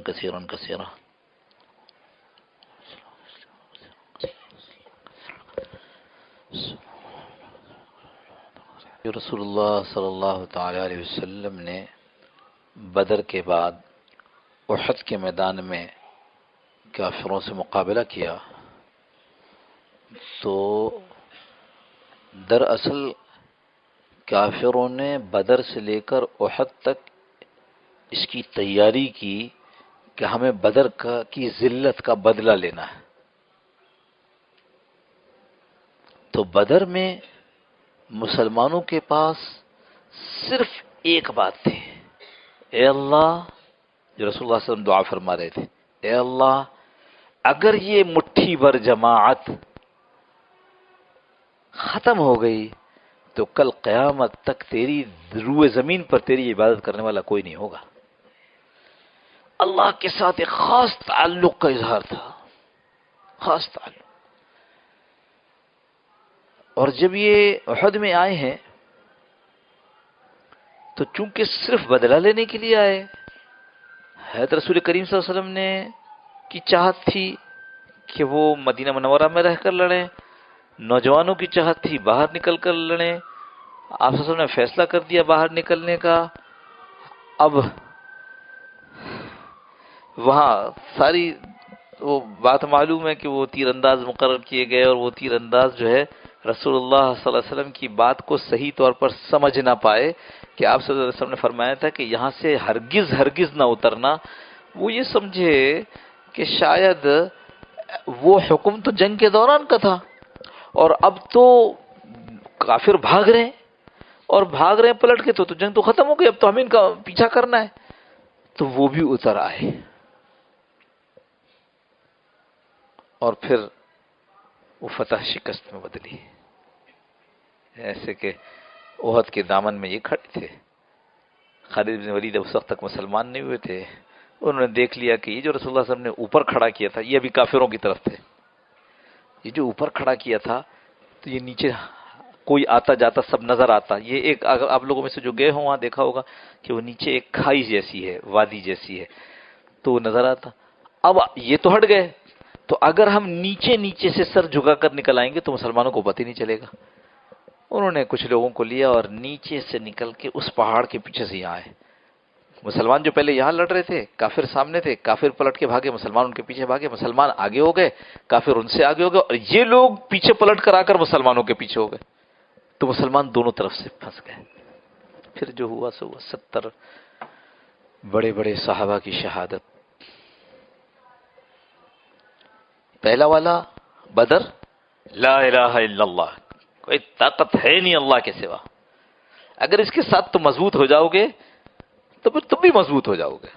كثيرا كثيرا. رسول اللہ صلی اللہ تعالی علیہ وسلم نے بدر کے بعد احد کے میدان میں کافروں سے مقابلہ کیا تو دراصل کافروں نے بدر سے لے کر احد تک اس کی تیاری کی کہ ہمیں بدر کی ذلت کا بدلہ لینا ہے. تو بدر میں مسلمانوں کے پاس صرف ایک بات تھی، اے اللہ، جو رسول اللہ صلی اللہ علیہ وسلم دعا فرما رہے تھے، اے اللہ اگر یہ مٹھی بھر جماعت ختم ہو گئی تو کل قیامت تک تیری روئے زمین پر تیری عبادت کرنے والا کوئی نہیں ہوگا. اللہ کے ساتھ ایک خاص تعلق کا اظہار تھا، خاص تعلق. اور جب یہ احد میں آئے ہیں تو چونکہ صرف بدلہ لینے کے لیے آئے، حضرت رسول کریم صلی اللہ علیہ وسلم نے کی چاہت تھی کہ وہ مدینہ منورہ میں رہ کر لڑیں، نوجوانوں کی چاہت تھی باہر نکل کر لڑیں. آپ صلی اللہ علیہ وسلم نے فیصلہ کر دیا باہر نکلنے کا. اب وہاں ساری وہ بات معلوم ہے کہ وہ تیر انداز مقرر کیے گئے، اور وہ تیر انداز جو ہے رسول اللہ صلی اللہ علیہ وسلم کی بات کو صحیح طور پر سمجھ نہ پائے کہ آپ صلی اللہ علیہ وسلم نے فرمایا تھا کہ یہاں سے ہرگز ہرگز نہ اترنا. وہ یہ سمجھے کہ شاید وہ حکم تو جنگ کے دوران کا تھا، اور اب تو کافر بھاگ رہے ہیں، اور بھاگ رہے ہیں پلٹ کے، تو جنگ تو ختم ہو گئی، اب تو ہمیں ان کا پیچھا کرنا ہے. تو وہ بھی اتر آئے، اور پھر وہ فتح شکست میں بدلی. ایسے کہ احد کے دامن میں یہ کھڑے تھے. خالد بن ولید اس وقت تک مسلمان نہیں ہوئے تھے. انہوں نے دیکھ لیا کہ یہ جو رسول اللہ صلی اللہ علیہ وسلم نے اوپر کھڑا کیا تھا، یہ ابھی کافروں کی طرف تھے، یہ جو اوپر کھڑا کیا تھا تو یہ نیچے کوئی آتا جاتا سب نظر آتا. یہ ایک، اگر آپ لوگوں میں سے جو گئے ہوں وہاں دیکھا ہوگا کہ وہ نیچے ایک کھائی جیسی ہے، وادی جیسی ہے، تو وہ نظر آتا. اب یہ تو ہٹ گئے، تو اگر ہم نیچے نیچے سے سر جھکا کر نکل آئیں گے تو مسلمانوں کو پتہ ہی نہیں چلے گا. انہوں نے کچھ لوگوں کو لیا اور نیچے سے نکل کے اس پہاڑ کے پیچھے سے یہاں آئے. مسلمان جو پہلے یہاں لڑ رہے تھے، کافر سامنے تھے، کافر پلٹ کے بھاگے، مسلمان ان کے پیچھے بھاگے، مسلمان آگے ہو گئے، کافر ان سے آگے ہو گئے، اور یہ لوگ پیچھے پلٹ کر آ کر مسلمانوں کے پیچھے ہو گئے. تو مسلمان دونوں طرف سے پھنس گئے. پھر جو ہوا سو 70 بڑے بڑے صحابہ کی شہادت. پہلا والا بدر، لا الہ الا اللہ، کوئی طاقت ہے نہیں اللہ کے سوا. اگر اس کے ساتھ تم مضبوط ہو جاؤ گے تو پھر تم بھی مضبوط ہو جاؤ گے.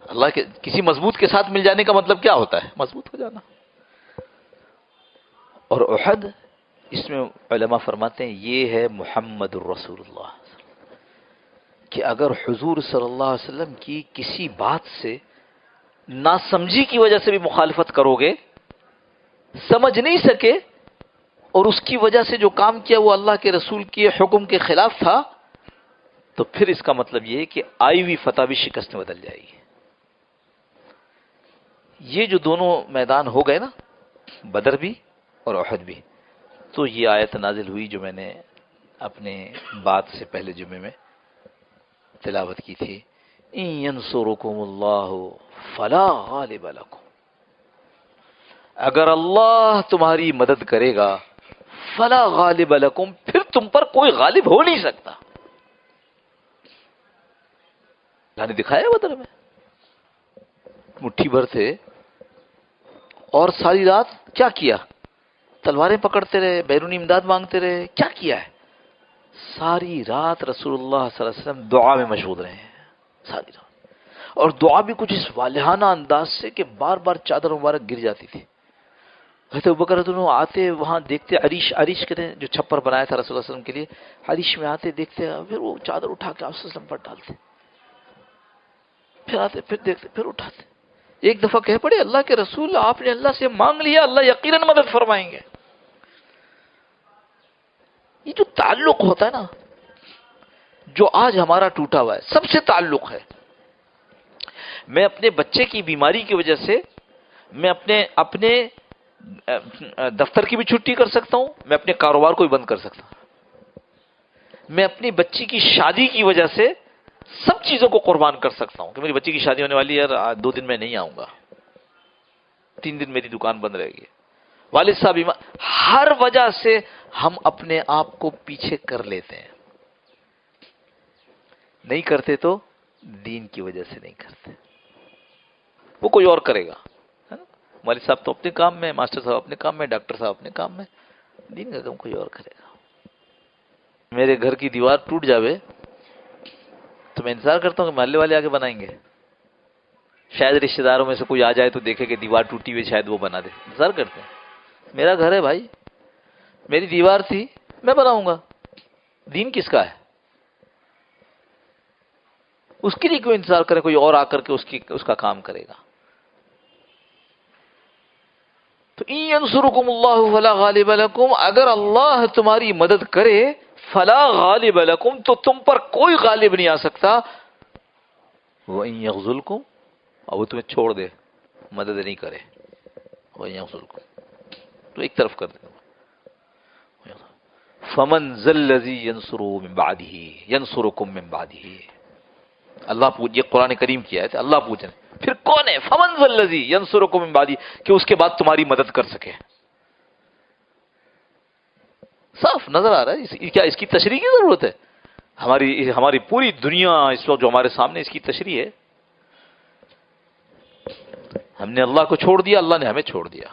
اللہ کے کسی مضبوط کے ساتھ مل جانے کا مطلب کیا ہوتا ہے؟ مضبوط ہو جانا. اور احد، اس میں علماء فرماتے ہیں یہ ہے محمد الرسول اللہ، کہ اگر حضور صلی اللہ علیہ وسلم کی کسی بات سے ناسمجھی کی وجہ سے بھی مخالفت کرو گے، سمجھ نہیں سکے، اور اس کی وجہ سے جو کام کیا وہ اللہ کے رسول کے حکم کے خلاف تھا، تو پھر اس کا مطلب یہ ہے کہ آئی ہوئی فتح بھی شکست میں بدل جائے گی. یہ جو دونوں میدان ہو گئے نا، بدر بھی اور احد بھی، تو یہ آیت نازل ہوئی جو میں نے اپنے بات سے پہلے جمعے میں تلاوت کی تھی. ان ینصرکم اللہ فلا غالب لکم، اگر اللہ تمہاری مدد کرے گا، فلا غالب لکم، پھر تم پر کوئی غالب ہو نہیں سکتا. اللہ نے دکھایا بدر میں مٹھی بھر تھے، اور ساری رات کیا کیا؟ تلواریں پکڑتے رہے، بیرونی امداد مانگتے رہے. کیا کیا ہے؟ ساری رات رسول اللہ صلی اللہ علیہ وسلم دعا میں مشغول رہے ہیں، ساری رات. اور دعا بھی کچھ اس والہانہ انداز سے کہ بار بار چادر مبارک گر جاتی تھی. حضرت ابوبکر انہوں آتے وہاں دیکھتے، عریش کہتے ہیں جو چھپر بنایا تھا رسول اللہ صلی اللہ علیہ وسلم کے لیے، عریش میں آتے دیکھتے، پھر وہ چادر اٹھا کے آپ صلی اللہ علیہ وسلم پر ڈالتے، پھر آتے، پھر دیکھتے، پھر اٹھاتے. ایک دفعہ کہہ پڑے اللہ کے رسول آپ نے اللہ سے مانگ لیا، اللہ یقیناً مدد فرمائیں گے. یہ جو تعلق ہوتا ہے نا، جو آج ہمارا ٹوٹا ہوا ہے، سب سے تعلق ہے. میں اپنے بچے کی بیماری کی وجہ سے میں اپنے دفتر کی بھی چھٹی کر سکتا ہوں، میں اپنے کاروبار کو بھی بند کر سکتا ہوں، میں اپنی بچی کی شادی کی وجہ سے سب چیزوں کو قربان کر سکتا ہوں کہ میری بچی کی شادی ہونے والی ہے، یار 2 دن میں نہیں آؤں گا، 3 دن میری دکان بند رہے گی، والد صاحب ہر وجہ سے ہم اپنے آپ کو پیچھے کر لیتے ہیں، نہیں کرتے تو دین کی وجہ سے نہیں کرتے، وہ کوئی اور کرے گا، ہے نا؟ والد صاحب تو اپنے کام میں، ماسٹر صاحب اپنے کام میں، ڈاکٹر صاحب اپنے کام میں، دین کا کام کوئی اور کرے گا۔ میرے گھر کی دیوار ٹوٹ جاوے تو میں انتظار کرتا ہوں کہ محلے والے آگے بنائیں گے، شاید رشتہ داروں میں سے کوئی آ جائے تو دیکھے کہ دیوار ٹوٹی ہوئی، شاید وہ بنا دے، انتظار کرتے ہیں۔ میرا گھر ہے بھائی، میری دیوار تھی، میں بناؤں گا، دین کس کا ہے؟ اس کے لیے کوئی انتظار کرے، کوئی اور آ کر کے اس کا کام کرے گا؟ تو ان ینصرکم اللہ فلا غالب لکم، اگر اللہ تمہاری مدد کرے، فلا غالب لکم، تو تم پر کوئی غالب نہیں آ سکتا، وَإِن يَخْذُلْكُمْ، اور وہ تمہیں چھوڑ دے، مدد نہیں کرے، وَإِن يَخْذُلْكُمْ، تو ایک طرف کر دے، فَمَنْ ذَا الَّذِي يَنْصُرُهُ مِنْ بَعْدِهِ يَنْصُرُكُمْ مِنْ بَعْدِهِ، اللہ یہ قرآن کریم کی آیت ہے، اللہ پوچھ رہے ہیں پھر کون ہے فَمَنْ ذَا الَّذِي يَنْصُرُكُمْ مِنْ بَعْدِهِ، کہ اس کے بعد تمہاری مدد کر سکے۔ صاف نظر آ رہا ہے، کیا اس کی تشریح کی ضرورت ہے؟ ہماری پوری دنیا اس وقت جو ہمارے سامنے، اس کی تشریح ہے، ہم نے اللہ کو چھوڑ دیا، اللہ نے ہمیں چھوڑ دیا،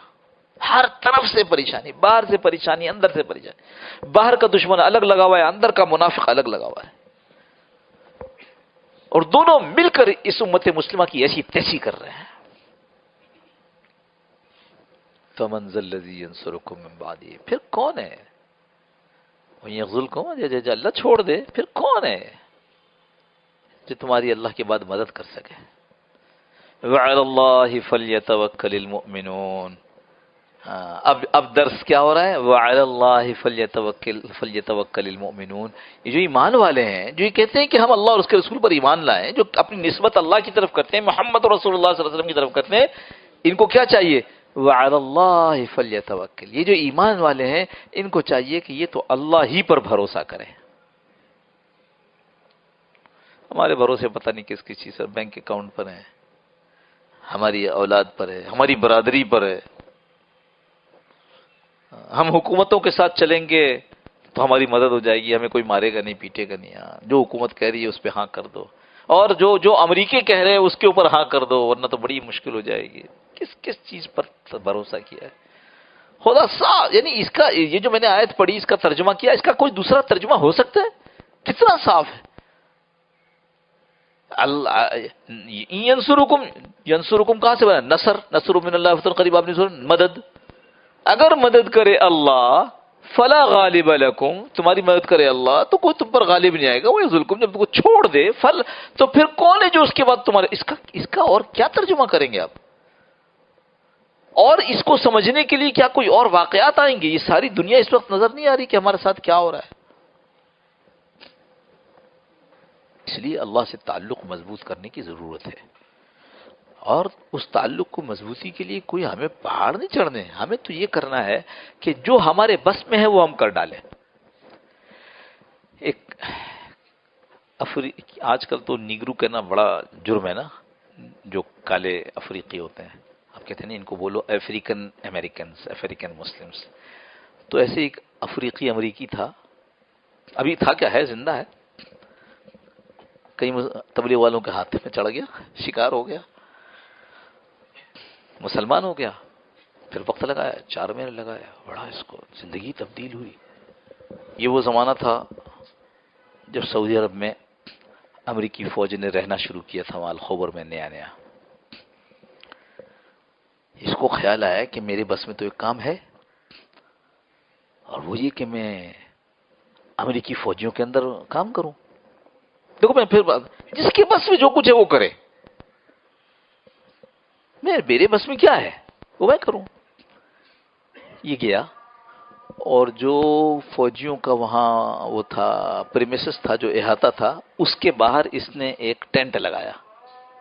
ہر طرف سے پریشانی، باہر سے پریشانی، اندر سے پریشانی، باہر کا دشمن الگ لگا ہوا ہے، اندر کا منافق الگ لگا ہوا ہے، اور دونوں مل کر اس امت مسلمہ کی ایسی تیسی کر رہے ہیں۔ فَمَنْ ذَا الَّذِي يَنْصُرُكُمْ مِنْ بَعْدِهِ، پھر کون ہے؟ وَيَخْذُلْكُمْ، جو اللہ چھوڑ دے، پھر کون ہے جو تمہاری اللہ کے بعد مدد کر سکے؟ وَعَلَى اللَّهِ فَلْيَتَوَكَّلِ الْمُؤْمِنُونَ، اب درس کیا ہو رہا ہے؟ وَعَلَى اللَّهِ فَلْيَتَوَكَّلِ الْمُؤْمِنُونَ، یہ جو ایمان والے ہیں، جو یہ کہتے ہیں کہ ہم اللہ اور اس کے رسول پر ایمان لائیں، جو اپنی نسبت اللہ کی طرف کرتے ہیں، محمد رسول اللہ صلی اللہ علیہ وسلم کی طرف کرتے ہیں، ان کو کیا چاہیے؟ وَعَلَى اللَّهِ فَلْيَتَوَكَّلِ، یہ جو ایمان والے ہیں ان کو چاہیے کہ یہ تو اللہ ہی پر بھروسہ کریں۔ ہمارے بھروسے پتہ نہیں کس چیز پر، بینک اکاؤنٹ پر ہیں، ہماری اولاد پر ہے، ہماری برادری پر ہے، ہم حکومتوں کے ساتھ چلیں گے تو ہماری مدد ہو جائے گی، ہمیں کوئی مارے گا نہیں، پیٹے گا نہیں، ہاں جو حکومت کہہ رہی ہے اس پہ ہاں کر دو، اور جو امریکہ کہہ رہے ہیں اس کے اوپر ہاں کر دو، ورنہ تو بڑی مشکل ہو جائے گی۔ کس چیز پر بھروسہ کیا ہے؟ خدا صاف، یعنی اس کا یہ جو میں نے آیت پڑھی، اس کا ترجمہ کیا، اس کا کوئی دوسرا ترجمہ ہو سکتا ہے؟ کتنا صاف ہے۔ ینصرکم کہاں سے بنا؟ نصر من اللہ فتح قریب، آپ نے سنا مدد، اگر مدد کرے اللہ، فلا غالب لکم، تمہاری مدد کرے اللہ تو کوئی تم پر غالب نہیں آئے گا، وہ ذلکم، جب تم کو چھوڑ دے تو پھر کون ہے جو اس کے بعد تمہارے، اس کا اور کیا ترجمہ کریں گے آپ؟ اور اس کو سمجھنے کے لیے کیا کوئی اور واقعات آئیں گے؟ یہ ساری دنیا اس وقت نظر نہیں آ رہی کہ ہمارے ساتھ کیا ہو رہا ہے؟ اس لیے اللہ سے تعلق مضبوط کرنے کی ضرورت ہے، اور اس تعلق کو مضبوطی کے لیے کوئی ہمیں پہاڑ نہیں چڑھنے، ہمیں تو یہ کرنا ہے کہ جو ہمارے بس میں ہے وہ ہم کر ڈالیں۔ ایک آج کل تو نیگرو کہنا بڑا جرم ہے نا، جو کالے افریقی ہوتے ہیں، آپ کہتے ہیں نا ان کو بولو افریقن امریکنز، افریقن مسلمز، تو ایسے ایک افریقی امریکی تھا، ابھی تھا کیا ہے، زندہ ہے، کئی تبلیغ والوں کے ہاتھ میں چڑھ گیا، شکار ہو گیا، مسلمان ہو گیا، پھر وقت لگایا، 4 مہینے لگایا، بڑا اس کو زندگی تبدیل ہوئی۔ یہ وہ زمانہ تھا جب سعودی عرب میں امریکی فوج نے رہنا شروع کیا تھا، وہاں الخبر میں نیا، اس کو خیال آیا کہ میرے بس میں تو ایک کام ہے، اور وہ یہ کہ میں امریکی فوجیوں کے اندر کام کروں۔ دیکھو میں پھر جس کے بس میں جو کچھ ہے وہ کرے، میرے بس میں کیا ہے وہ میں کروں۔ یہ گیا، اور جو فوجیوں کا وہاں وہ تھا، پریمیسس تھا، جو احاطہ تھا، اس کے باہر اس نے ایک ٹینٹ لگایا،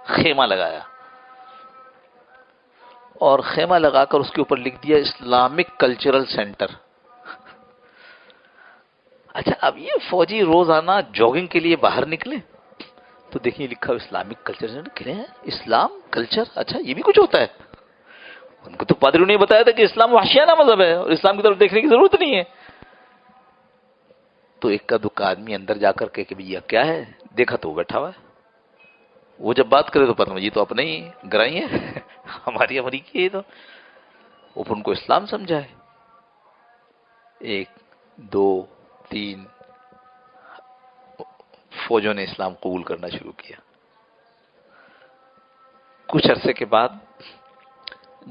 خیمہ لگایا اور خیمہ لگا کر اس کے اوپر لکھ دیا اسلامک کلچرل سینٹر. اچھا اب یہ فوجی روزانہ جاگنگ کے لیے باہر نکلے تو دیکھیں لکھا اسلامک کلچر سینٹر. کہہ رہے ہیں اسلام کلچر, اچھا یہ بھی کچھ ہوتا ہے. ان کو تو پادریوں نے بتایا تھا کہ اسلام وحشیانہ مذہب ہے اور اسلام کی طرف دیکھنے کی ضرورت نہیں ہے. تو ایک کا دکا آدمی اندر جا کر کے کہ بھیا کیا ہے, دیکھا تو وہ بیٹھا ہوا ہے. وہ جب بات کرے تو پتہ یہ تو اپنے ہی گرائی ہے ہماری امریکی ہے. تو وہ ان کو اسلام سمجھائے. 1 2 3 فوجوں نے اسلام قبول کرنا شروع کیا. کچھ عرصے کے بعد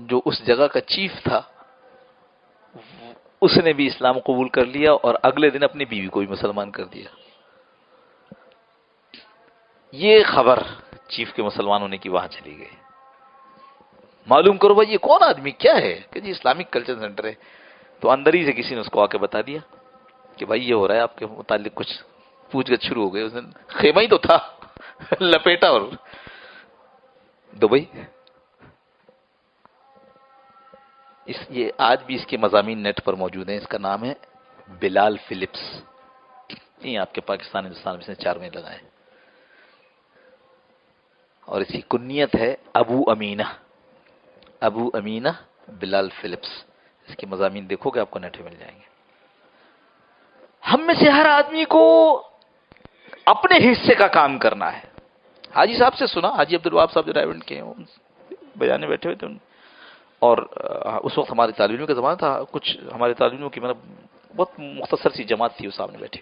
جو اس جگہ کا چیف تھا اس نے بھی اسلام قبول کر لیا اور اگلے دن اپنی بیوی کو بھی مسلمان کر دیا. یہ خبر چیف کے مسلمان ہونے کی وہاں چلی گئی. معلوم کرو بھائی یہ کون آدمی کیا ہے, کہ جی اسلامک کلچر سینٹر ہے. تو اندر ہی سے کسی نے اس کو آ کے بتا دیا کہ بھائی یہ ہو رہا ہے, آپ کے متعلق کچھ پوچھ گچھ شروع ہو گئی. اس نے خیمہ ہی تو تھا لپیٹا اور دبئی. یہ آج بھی اس کے مضامین نیٹ پر موجود ہیں. اس کا نام ہے بلال فلپس. یہ آپ کے پاکستان ہندوستان میں اس نے 4 مہینے لگائے. اور اس کی کنیت ہے ابو امینہ. ابو امینہ بلال فلپس. اس کے مضامین دیکھو گے آپ کو نیٹ پہ مل جائیں گے. ہم میں سے ہر آدمی کو اپنے حصے کا کام کرنا ہے. حاجی صاحب سے سنا, حاجی عبدالوہاب صاحب جو رائیونٹ کے ہیں بیانے بیٹھے ہوئے تھے, اور اس وقت ہمارے طالب علموں کا زمانہ تھا. کچھ ہمارے طالب علموں کی مطلب بہت مختصر سی جماعت تھی, وہ سامنے بیٹھے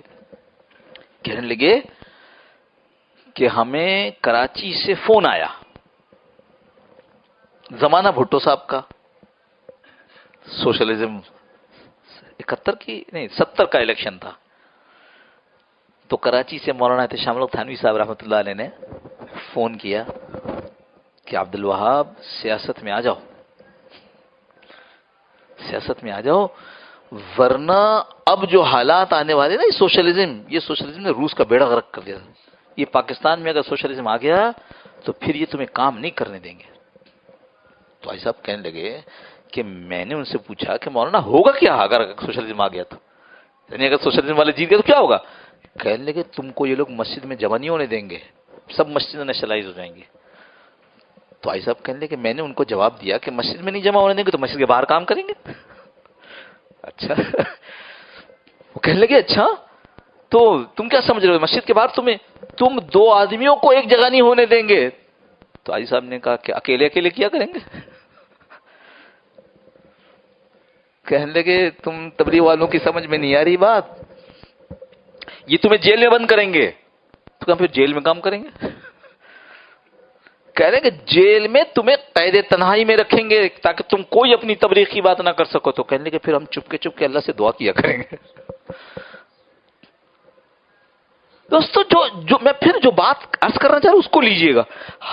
کہنے لگے کہ ہمیں کراچی سے فون آیا, زمانہ بھٹو صاحب کا, سوشلزم 71 کی نہیں 70 کا الیکشن تھا. تو کراچی سے مولانا احتشام الحق تھانوی صاحب رحمۃ اللہ علیہ نے فون کیا کہ عبدالوہاب سیاست میں آ جاؤ, سیاست میں آ جاؤ, ورنہ اب جو حالات آنے والے نا یہ سوشلزم نے روس کا بیڑا غرق کر دیا. یہ پاکستان میں اگر سوشلزم آ گیا تو پھر یہ تمہیں کام نہیں کرنے دیں گے. تو بھائی صاحب کہنے لگے کہ میں نے ان سے پوچھا کہ مولانا ہوگا کیا اگر سوشلزم آ گیا تو, یعنی اگر سوشلزم والے جیت گئے تو کیا ہوگا. کہنے لگے تم کو یہ لوگ مسجد میں جمع نہیں ہونے دیں گے, سب مسجد نیشنلائز ہو جائیں گے. تو بھائی صاحب کہنے لگے کہ میں نے ان کو جواب دیا کہ مسجد میں نہیں جمع ہونے دیں گے تو مسجد کے باہر کام کریں گے. اچھا وہ کہنے لگے اچھا تو تم کیا سمجھ رہے ہو, مسجد کے باہر تم 2 آدمیوں کو ایک جگہ نہیں ہونے دیں گے. تو حاجی صاحب نے کہا کہ اکیلے اکیلے کیا کریں گے. کہنے لگے تم تبلیغ والوں کی سمجھ میں نہیں آ رہی بات, یہ تمہیں جیل میں بند کریں گے. تو کہا پھر جیل میں کام کریں گے. کہہ رہے کہ جیل میں تمہیں قید تنہائی میں رکھیں گے تاکہ تم کوئی اپنی تبلیغ کی بات نہ کر سکو. تو کہنے لگے پھر ہم چپ کے اللہ سے دعا کیا کریں گے. دوستو میں پھر جو بات عرض کرنا چاہ رہا ہوں اس کو لیجئے گا.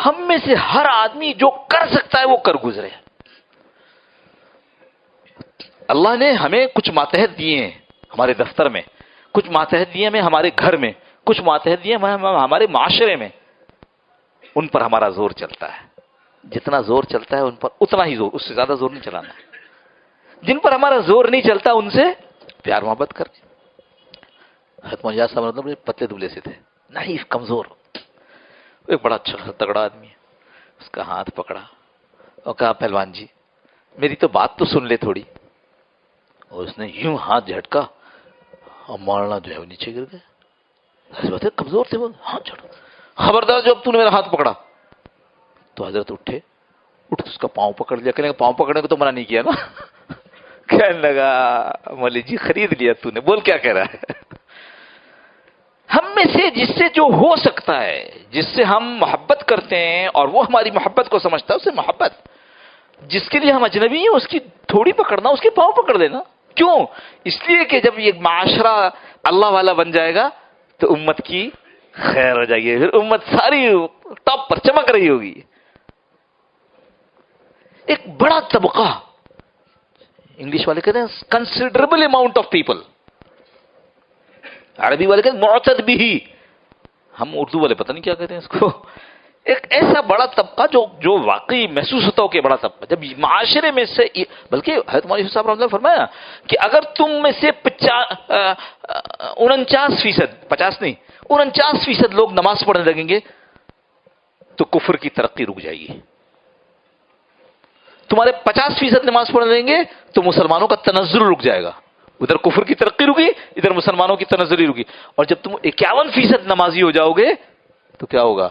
ہم میں سے ہر آدمی جو کر سکتا ہے وہ کر گزرے. اللہ نے ہمیں کچھ ماتحت دیے ہیں ہمارے دفتر میں, کچھ ماتحت دیے ہمیں ہمارے گھر میں, کچھ ماتحت دیے ہمارے معاشرے میں. ان پر ہمارا زور چلتا ہے. جتنا زور چلتا ہے ان پر اتنا ہی زور, اس سے زیادہ زور نہیں چلانا ہے. جن پر ہمارا زور نہیں چلتا ان سے پیار محبت کریں. حضرت مولانا صاحب مطلب پتلے دبلے سے تھے, نحیف کمزور, ایک بڑا اچھا تگڑا آدمی ہے. اس کا ہاتھ پکڑا اور کہا پہلوان جی میری تو بات تو سن لے تھوڑی. اور اس نے یوں ہاتھ جھٹکا اور مولانا جو ہے وہ نیچے گر گئے. ایسی بات ہے کمزور تھے وہ, ہاتھ جھٹکا, خبردار جو اب تو نے میرا ہاتھ پکڑا. تو حضرت اٹھ اس کا پاؤں پکڑ لیا. کہنے پاؤں پکڑنے کو تو منع نہیں کیا نا. کہنے لگا مولوی جی خرید لیا تو نے, بول کیا کہہ رہا ہے. ہم میں سے جس سے جو ہو سکتا ہے, جس سے ہم محبت کرتے ہیں اور وہ ہماری محبت کو سمجھتا ہے اسے محبت. جس کے لیے ہم اجنبی ہیں اس کی تھوڑی پکڑنا, اس کے پاؤں پکڑ لینا. کیوں؟ اس لیے کہ جب یہ معاشرہ اللہ والا بن جائے گا تو امت کی خیر ہو جائے گی, پھر امت ساری ٹاپ پر چمک رہی ہوگی. ایک بڑا طبقہ, انگلش والے کہتے ہیں کنسیڈریبل اماؤنٹ آف پیپل, عربی والے کہتے ہیں معتد بھی, ہم اردو والے پتہ نہیں کیا کہتے ہیں اس کو. ایک ایسا بڑا طبقہ جو واقعی محسوس ہوتا ہو کہ بڑا طبقہ، جب معاشرے میں سے، بلکہ حضرت مولانا یوسف صاحب رحمۃ اللہ نے فرمایا کہ اگر تم میں سے 49%، 50 نہیں، 49% لوگ نماز پڑھنے لگیں گے تو کفر کی ترقی رک جائے گی. تمہارے 50% نماز پڑھنے لگیں گے تو مسلمانوں کا تنزل رک جائے گا. ادھر کفر کی ترقی رکی، ادھر مسلمانوں کی تنزلی رکی. اور جب تم 51% نمازی ہو جاؤ گے تو کیا ہوگا؟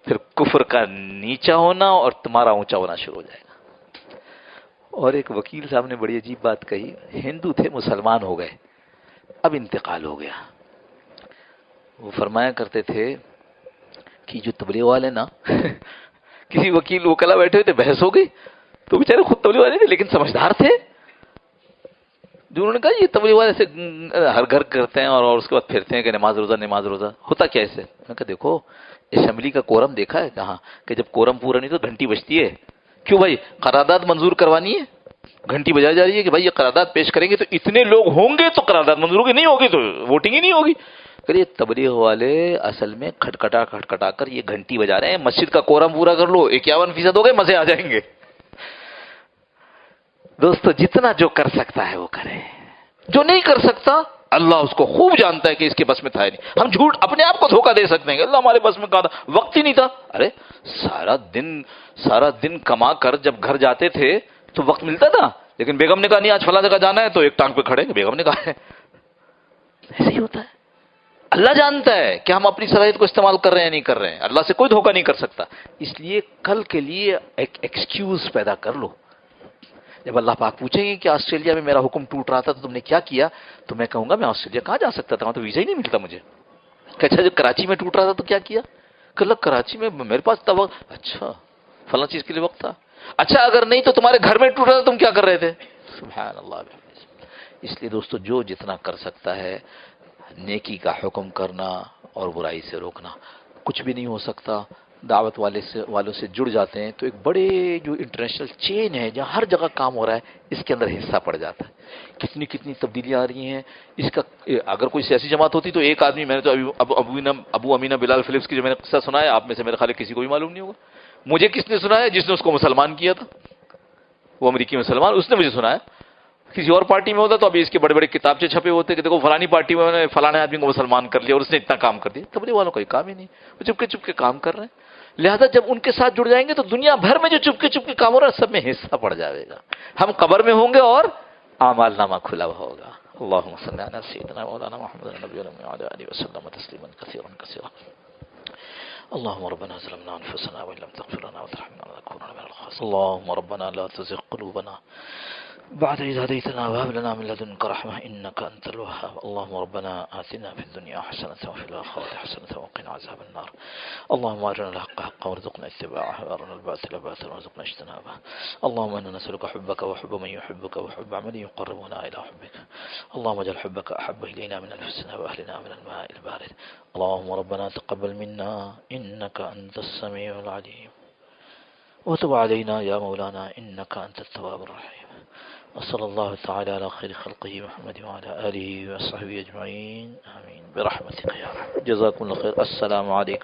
پھر کفر کا نیچا ہونا اور تمہارا اونچا ہونا شروع ہو جائے گا. اور ایک وکیل صاحب نے بڑی عجیب بات کہی، ہندو تھے مسلمان ہو گئے، اب انتقال ہو گیا. وہ فرمایا کرتے تھے کہ جو تبلیغ والے نا کسی وکیل وکلا بیٹھے ہوئے تھے، بحث ہو گئی تو بیچارے خود تبلیغ والے تھے لیکن سمجھدار تھے. جو انہوں نے کہا یہ تبلیغ والے سے ہر گھر کرتے ہیں اور اس کے بعد پھرتے ہیں کہ نماز روزہ نماز روزہ، ہوتا کیا ایسے؟ میں نے کہا دیکھو اسمبلی کا کورم دیکھا ہے کہاں کہ جب کورم پورا نہیں تو گھنٹی بجتی ہے. کیوں بھائی؟ قرارداد منظور کروانی ہے، گھنٹی بجائی جا رہی ہے کہ بھائی یہ قرارداد پیش کریں گے تو اتنے لوگ ہوں گے تو قرارداد منظور ہوگی، نہیں ہوگی تو ووٹنگ ہی نہیں ہوگی. کہ یہ تبلیغ والے اصل میں کھٹکھٹا کر یہ گھنٹی بجا رہے ہیں. مسجد کا کورم پورا کر لو، 51% ہو گئے، مزے آ جائیں گے. دوستو جتنا جو کر سکتا ہے وہ کرے، جو نہیں کر سکتا اللہ اس کو خوب جانتا ہے کہ اس کے بس میں تھا ہی نہیں. ہم جھوٹ اپنے آپ کو دھوکہ دے سکتے ہیں کہ اللہ ہمارے بس میں کہا تھا، وقت ہی نہیں تھا. ارے سارا دن کما کر جب گھر جاتے تھے تو وقت ملتا تھا، لیکن بیگم نے کہا نہیں آج فلاں جگہ جانا ہے تو ایک ٹانگ پہ کھڑے کہ بیگم نے کہا ہے. ایسے ہی ہوتا ہے. اللہ جانتا ہے کہ ہم اپنی صلاحیت کو استعمال کر رہے ہیں یا نہیں کر رہے ہیں. اللہ سے کوئی دھوکہ نہیں کر سکتا. اس لیے کل کے لیے ایک ایکسکیوز پیدا کر لو. جب اللہ پاک پوچھیں گے کہ آسٹریلیا میں میرا حکم ٹوٹ رہا تھا تو تم نے کیا کیا، تو میں کہوں گا میں آسٹریلیا کہاں جا سکتا تھا، وہاں تو ویزا ہی نہیں ملتا مجھے. کہ اچھا جب کراچی میں ٹوٹ رہا تھا تو کیا کیا؟ کہ اللہ کراچی میں میرے پاس تھا وقت، اچھا فلاں چیز کے لیے وقت تھا. اچھا اگر نہیں تو تمہارے گھر میں ٹوٹ رہا تھا تم کیا کر رہے تھے؟ سبحان اللہ. اس لیے دوستو جو جتنا کر سکتا ہے نیکی کا حکم کرنا اور برائی سے روکنا. کچھ بھی نہیں ہو سکتا، دعوت والوں سے جڑ جاتے ہیں تو ایک بڑے جو انٹرنیشنل چین ہے جہاں ہر جگہ کام ہو رہا ہے اس کے اندر حصہ پڑ جاتا ہے. کتنی تبدیلیاں آ رہی ہیں. اس کا اگر کوئی سیاسی جماعت ہوتی تو ایک آدمی، میں نے تو ابو امینہ بلال فلپس کی جو میں نے قصہ سنا ہے، آپ میں سے میرے خیال ہے کسی کو بھی معلوم نہیں ہوگا. مجھے کس نے سنا ہے؟ جس نے اس کو مسلمان کیا تھا، وہ امریکی مسلمان، اس نے مجھے سنایا. کسی اور پارٹی میں ہوتا تو ابھی اس کے بڑے بڑے کتابچے چھپے ہوتے کہ دیکھو فلانی پارٹی میں نے فلانے آدمی کو مسلمان کر لیا اور اس نے اتنا کام کر دیا. تبلیغ والوں کا کوئی کام ہی نہیں، وہ چپکے کام کر رہے ہیں. لہذا جب ان کے ساتھ جڑ جائیں گے تو دنیا بھر میں جو چپکے کام ہو رہا ہے سب میں حصہ پڑ جائے گا. ہم قبر میں ہوں گے اور اعمال نامہ کھلا ہوا ہوگا. اللہم صلی علی سیدنا مولانا محمد النبی وعلی آلہ وسلم تسلیما کثیرا. اللهم ربنا ظلمنا انفسنا وان لم تغفر لنا وترحمنا لنكونن من الخاسرين. اللهم ربنا لا تزغ قلوبنا بعد إذ هديتنا وهب لنا من لدنك رحمة إنك أنت الوهاب. اللهم ربنا آتنا في الدنيا حسنة وفي الآخرة حسنة وقنا عذاب النار. اللهم أرنا الحق حقا وارزقنا اتباعه وأرنا الباطل باطلا وارزقنا اجتنابه. اللهم إنا نسألك حبك وحب من يحبك وحب عمل يقربنا إلى حبك. اللهم اجعل حبك أحب إلينا من أنفسنا وأهلنا من الماء البارد. اللهم ربنا تقبل منا إنك أنت السميع العليم وتب علينا يا مولانا إنك أنت التواب الرحيم. وصلى الله تعالى على خير خلقه محمد وعلى آله وصحبه أجمعين آمين برحمتك يا رب. جزاكم الله خير. السلام عليكم.